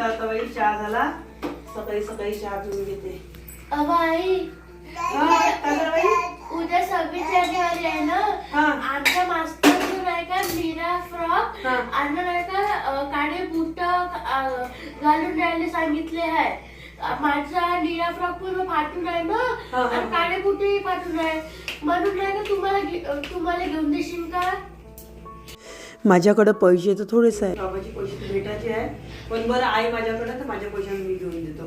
चला आता बाई चहा झाला. सकाळी सकाळी चहा पिऊन घेते. आई काय झालं बाई? उद्या 26 जानेवारी आहे ना. आमच्या मास्टर नाही का नीरा फ्रॉक आणि नाही का काळे बूट घालून राहायला सांगितले आहे. माझा नीरा फ्रॉक पूर्ण फाटून आहे ना आणि काळे बूटही फाटून आहे. म्हणून नाही का तुम्हाला घेऊन देशील का? माझ्याकडे पैसे तर थोडेच आहे. बाबाची पैसे भेटायचे आहे पण बरं आई माझ्याकडे तर माझ्या पैशाने मी घेऊन देतो.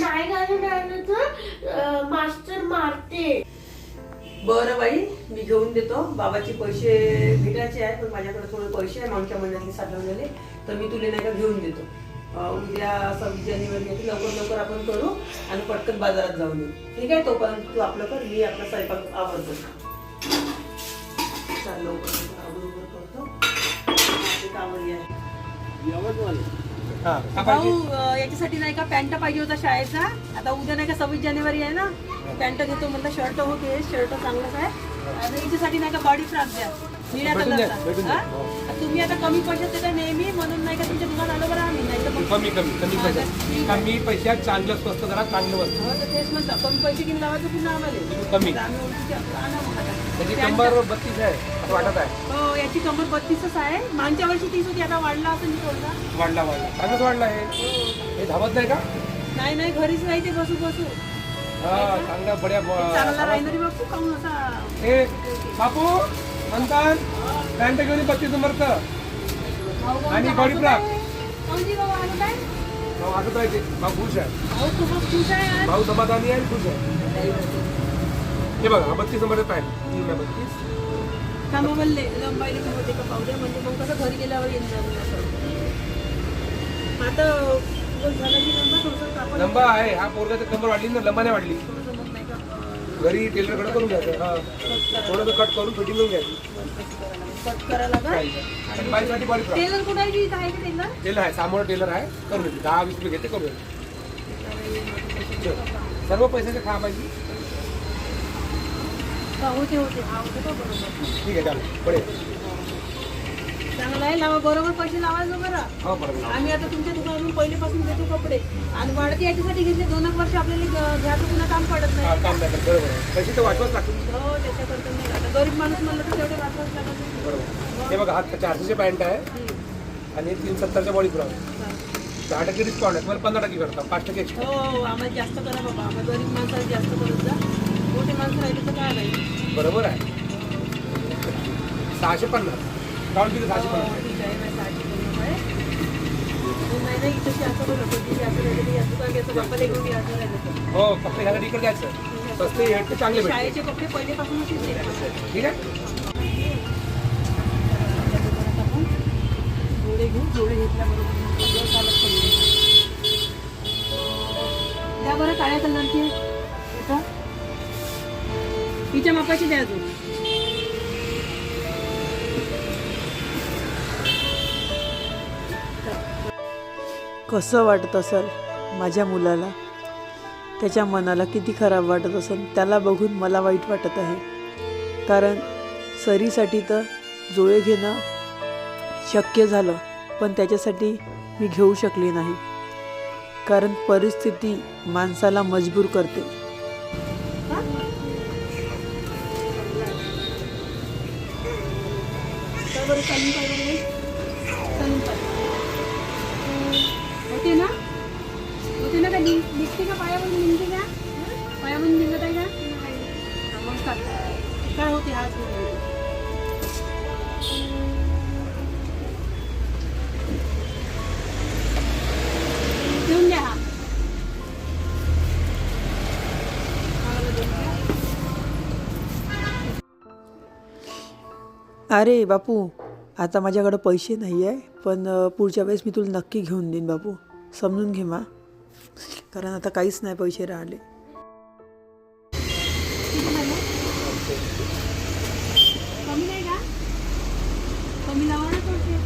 नाही घालून राहिलं तर मास्टर मारते. बरं बाई मी घेऊन देतो. बाबाचे पैसे भेटायचे आहेत पण माझ्याकडे थोडे पैसे आहे मागच्या महिन्यातले साठवलेले तर मी तुला नाही का घेऊन देतो. उद्या 26 जानेवारी आहे लवकर लवकर आपण करू आणि पटकन बाजारात जाऊन येऊ. ठीक आहे तोपर्यंत तू आपलं कर मी आपला स्वयंपाक आवडतो. चाल लवकर करतो कामही आहे. भाऊ याच्यासाठी नाही का पॅन्ट पाहिजे होता शाळेचा. आता उद्या नाही का 26 जानेवारी आहे ना. पॅन्ट घेतो म्हणलं. शर्ट होते शर्ट चांगलंच आहे आणि याच्यासाठी नाही का बॉडी फ्रॉक द्या निळ्या कलरचा. तुम्ही आता कमी पैशात देता नेहमी म्हणून नाही का तुमच्या दुकान आलो बरं आम्ही नाही तर कमी पैशात कमी पैशात चांगलं स्वस्त जरा चांगलं वस्तू. तेच म्हणलं कमी पैसे घेऊन लावायचं पुन्हा आम्हाला कमी त्याची कंबर 32 आहे असं वाटत आहे. हो याची कंबर 32च आहे. मागच्या वर्षी 30 होती आता वाढला असेल थोडा. वाढला चांगलंच वाढला आहे. हे धावत नाही का? नाही नाही घरीच राहते बसू बसू. चांगला बढ्या चांगला राहणारी बघतो काऊन असा. हे बापू म्हणतात पॅन्ट घेऊन 32 नंबरचं आणि बॉडी फ्रॉक. असं पाहिजे. भाऊ खुश आहे. भाऊ समाधानी आहे खुश आहे. हे बघा 32 नंबरचं पॅन्ट 32. कामावरले लंबाईले होते का पावले म्हणजे मग कसं घरी गेल्यावर येऊन जाऊ. आता झालं की लंबा आहे. हा पोरगाची कंबर वाढली ना लंबा नाही वाढली. घरी टेलरकडे करून घ्यायचं. थोडंसं कट करून फिटिंग करून घ्यायची. कट करायला बाईसाठी बॉडी फ्रॉक. टेलर कुठे आहे की आहे टेलर? टेलर आहे समोर टेलर आहे. करून देते 10-20 रुपये घेते करून सर्व पैशाचे खा पाहिजे. होते होते हा होते का बरोबर. ठीक आहे चालेल बरे चांगला आहे. लावा बरोबर पैसे लावायचं बरं. हो बरोबर. आम्ही आता तुमच्या दुकानातून पहिलेपासून घेतो कपडे आणि वाढती याच्यासाठी घेतले 2 वर्ष आपल्याला घ्यायचं पुन्हा काम पडत नाही. काम नाही बरोबर आहे. पैसे तर वाचवाच लागतील. हो त्याच्याकरता नाही. आता गरीब माणूस म्हणलं तर तेवढे वाचवाच लागत. बरोबर. हे बघा हा 400चे पॅन्ट आहे आणि 370च्या बॉडी फ्रॉक. 10% डिस्काउंट आहे. तुम्हाला 15% करता 5% एक्स्ट्रा. हो आम्हाला जास्त करा बाबा. आम्हाला गरीब माणसाला जास्त करत जा. मोठे माणसं राहिले तर काय नाही. बरोबर आहे. 650 काउंट किती 650. ठीक आहे मी 650 आहे. नाही नाही इथं असं बरं होतं असं राहिलं याचं काय घ्यायचं बाप्पाला घेऊन यायचं राहिलं. हो फक्त ह्याला इकडे द्यायचं. सस्ते हे चांगले भेटते. शाळेचे कपडे पहिलेपासूनच येते. ठीक आहे. जोडे घेऊ जोडे घेतल्याबरोबर सगळं चालत पडले. द्या बरं काळ्या कलरची इथं तिच्या मापाची द्या अजून. कसं वाटत असेल माझ्या मुलाला. त्याच्या मनाला किती खराब वाटत असेल. त्याला बघून मला वाईट वाटत आहे. कारण सरीसाठी तर जोळे घेणं शक्य झालं पण त्याच्यासाठी मी घेऊ शकले नाही. कारण परिस्थिती माणसाला मजबूर करते. होते ना का निघते का पायावरून निघते का? पायावरून निघत आहे का? मग काय होते हात देऊन द्या. अरे बापू आता माझ्याकडे पैसे नाही आहे पण पुढच्या वेळेस मी तुला नक्की घेऊन देईन बापू. समजून घे मा. कारण आता काहीच नाही पैसे राहिले. कमी नाही का? कमी लावा ना थोडे.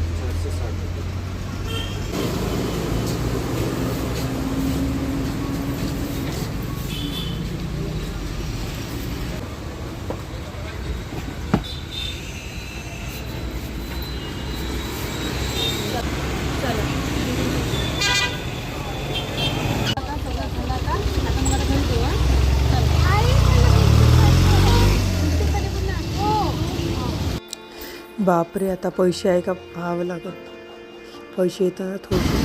बापरे, आता पैसे आहे का पाहावं लागत. पैसे येताना थोडीशी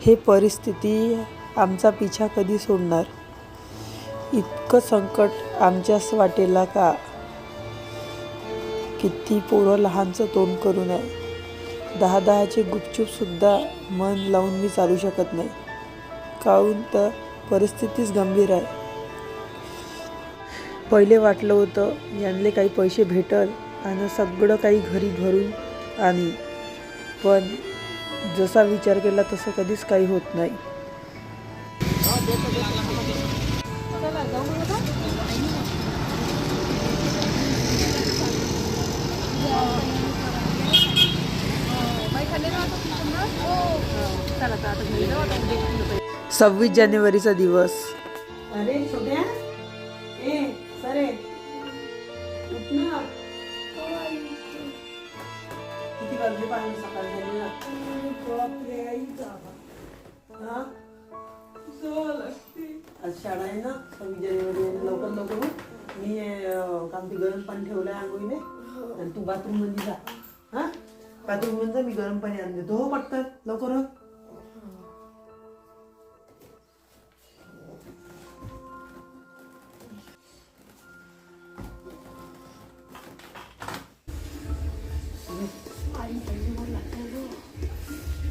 हे परिस्थिती आमचा पिछा कधी सोडणार. इतकं संकट आमच्याच वाटेला का. किती पोरं लहानचं तोंड करून आहे. 10-10चे गुपचूपसुद्धा मन लावून मी चालू शकत नाही. काहून तर परिस्थितीच गंभीर आहे. पहिले वाटलं होतं यांना काही पैसे भेटल आणि सगळं काही घरी भरून आणि पण जसा विचार केला तसं कधीच काही होत नाही. सव्वीस जानेवारीचा दिवस. अरे छोट्या, ए सरे उठ ना. किती वाजले पाहिजे सकाळ झाली ना. आज शाळा आहे ना, 26 जानेवारी आहे. लवकर लवकर उठ. मी काम ते गरम पाणी ठेवलंय आंघोळीने आणि तू बाथरूम मध्ये जा. हा, बाथरूम मध्ये जा, मी गरम पाणी आणून देतो. हो पटकन लवकर हो.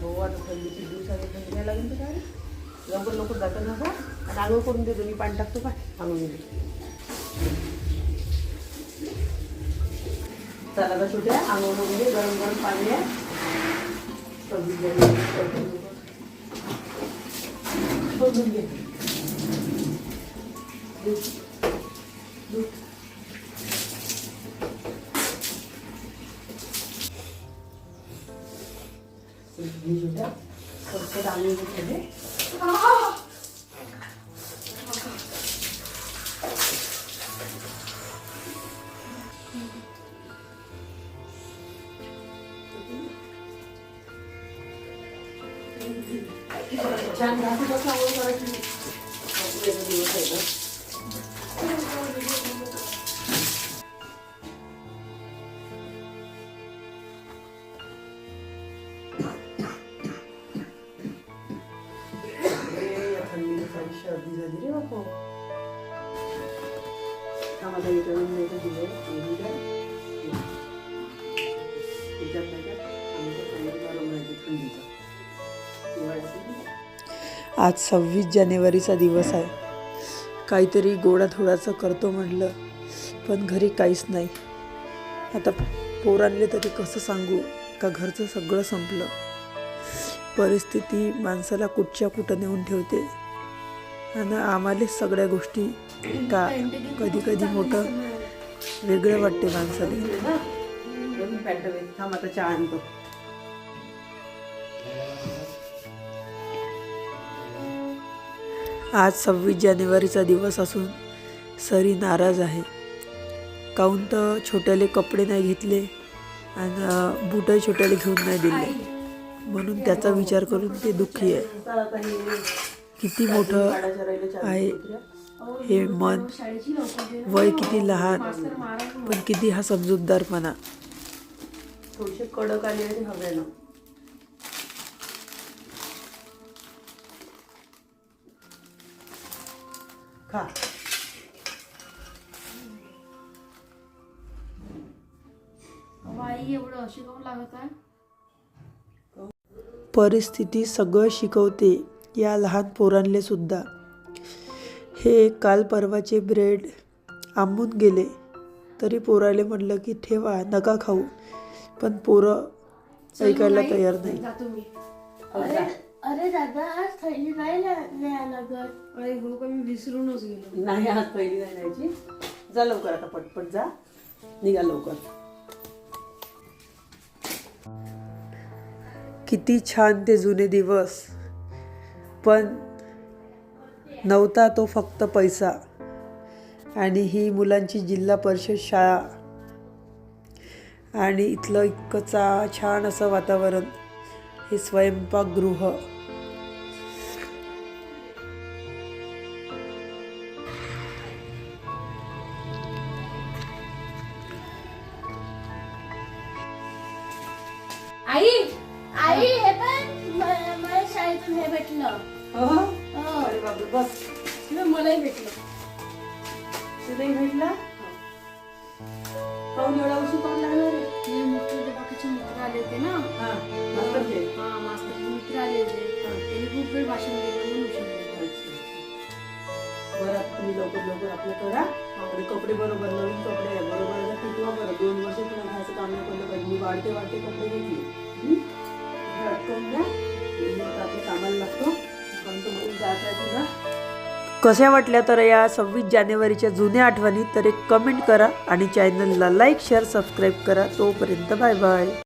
हो, आता थंडीचे दिवस आहे, थंडी काय लागेल तर काय. लवकर लवकर जातं ना का आणि आंघोळ करून देतो. मी पाणी टाकतो काय आंघोळीमध्ये. चला आता छोट्या आंघोळ करून दे. गरम गरम पाणी आहे. 26 जानेवारी शोधून घे. छोट्या फक्त आंघोळ घेतले. छान घासून कसं आंघोळ करायची. दिवस आहे ना. सर्दी झाली रे बापू. आम्हाला विचारून नाही का दिले त्याच्यात नाही का आमचं चांगलं गरम राहते थंडीचं. आज 26 जानेवारीचा दिवस आहे. काहीतरी गोडाधोडाचं करतो म्हटलं पण घरी काहीच नाही. आता पोरांले तरी कसं सांगू का घरचं सगळं संपलं. परिस्थिती माणसाला कुठच्या कुठं नेऊन ठेवते आणि आम्हालाच सगळ्या गोष्टी का कधी कधी मोठं वेगळं वाटते माणसाला. थांब आता चहा आणतो. आज 26 जानेवारीचा दिवस असून सरी नाराज आहे. काहून तर छोट्याले कपडे नाही घेतले आणि बूटही छोट्याले घेऊन नाही दिले म्हणून त्याचा विचार करून ते दुःखी आहे. किती मोठं आहे हे मन. वय किती लहान पण किती हा समजूतदारपणा. थोडेसे कडक आले आणि हव्यानं. खा. बाई एवढं अशी काऊन लागत आहे. परिस्थिती सगळं शिकवते या लहान पोरांले सुद्धा. हे काल परवाचे ब्रेड आंबून गेले तरी पोराले म्हटलं की ठेवा नका खाऊ पण पोरं ऐकायला तयार नाही. अरे दादा आज थैली नाही न्यायला लागत. अरे हो का, मी विसरूनच गेलो. नाही आज पहिली नाही न्यायची. जा लवकर आता पटपट जा. निघा लवकर. किती छान ते जुने दिवस. पण नव्हता तो फक्त पैसा आणि ही मुलांची जिल्हा परिषद शाळा आणि इथलं इतकंच छान असं वातावरण. हे स्वयंपाकगृह. आई आई हे पण मला शाळेतून हे भेटलं. हो. अरे बापरे, बस. मलाही भेटलं. तुलाही भेटला? पाहून एवढा उशीर पाहून लागला रे. हे मोठे बाकीचे मित्र आले होते ना. हा, मास्तरचे. हा मास्तरचे मित्र आले होते. त्यांनी खूप वेळ भाषण केलं म्हणून उशीर झाला. बरं, तुम्ही लवकर आपलं करा. आणि कपडे बरोबर, नवीन कपडे आहे बरोबर आता टिकवा बरं. 2 वर्ष तुला घ्यायचं काम नाही पडलं पाहिजे. मी वाढते कपडे घेतले. हे अटकवून द्या. मी आता आपल्या कामाला लागतो. पण तुम्हाला जायचं आहे तुला. कशा वाटल्या तर या 26 जानेवारीच्या जुन्या आठवणी तर एक कमेंट करा आणि चॅनलला लाईक शेअर सबस्क्राईब करा. तोपर्यंत बाय बाय.